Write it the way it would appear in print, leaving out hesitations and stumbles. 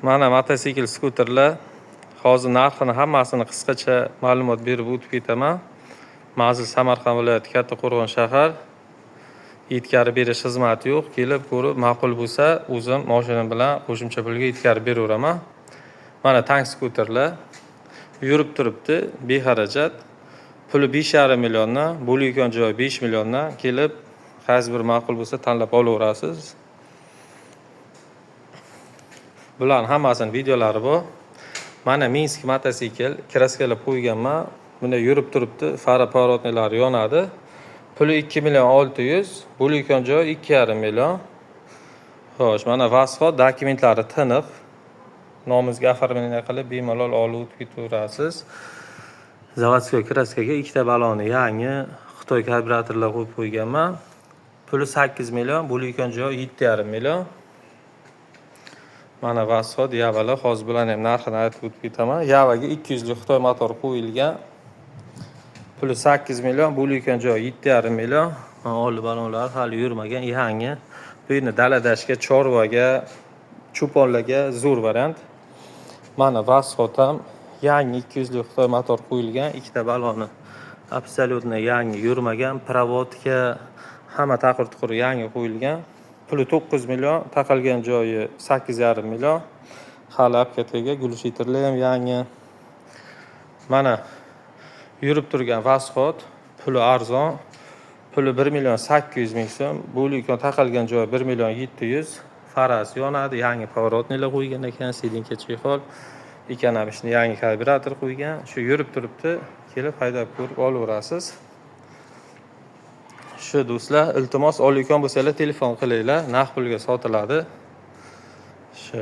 Mana motosikl, skuterlar hozir narxini hammasini qisqacha ma'lumot berib o'tib ketaman. Manzil Samarqand viloyati Kattaqo'rg'on shahar. Yetkazib berish xizmati yo'q. Kelib ko'rib, ma'qul bo'lsa, o'zim mashinam bilan qo'shimcha pulga yetkazib beraveraman. Mana tank skuterlar yurib turibdi, bexarajat. Puli 5,5 milliondan, bo'layotgan joyi 5 milliondan kelib, qaysi bir ma'qul bo'lsa tanlab olaverasiz. Bularning hammasini videolari bor. Mana Minsk motosikl, kraskalar qo'yganman. Bunda yurib turibdi, fara pоворotnilari yonadi. Puli 2 million 600, bo'layotgan joyi 2,5 million. Xo'sh, mana vasxot dokumentlari tiniq. Nomingizga оформление qilib bemalol olib o'tib ketaverasiz. Zavodskoy kraskaga ikkita baloni yangi Xitoy karburatorlar qo'yib qo'yganman. Puli 8 million, bo'layotgan joyi 7,5 million. Mana vasxot Yavalar, hozir bilan ham narxini aytib o'tib ketaman. Yavaga 200 lik Xitoy motor qo'yilgan. Puli 8 million, bo'layotgan joyi 7,5 million. Mana oldi balonlar hali yurmagan, yangi. Bu yerni daladashga, chorvaga, cho'ponlarga zo'r variant. Mana vasxot ham yangi 200 lik Xitoy motor qo'yilgan, ikkita baloni absolyutno yangi, yurmagan, provodka hamma taqir-tuqur yangi qo'yilgan. Puli 9 million, taqalgan joyi 8,5 million. Hali apkatga gulshitirlar ham yangi. Mana yurib turgan vasxot, puli arzon. Puli 1 million 800 ming so'm, bo'layotgan taqalgan joyi 1 million 700. Farasi yonadi, yangi поворотниlar qo'ygan ekan, sidinka chexol. Ikkanamisini yangi karburator qo'ygan. Shu yurib turibdi, kelib haydab ko'rib olaverasiz. Shu do'stlar, iltimos olayotgan bo'lsanglar telefon qilinglar, naqd pulga sotiladi. Shu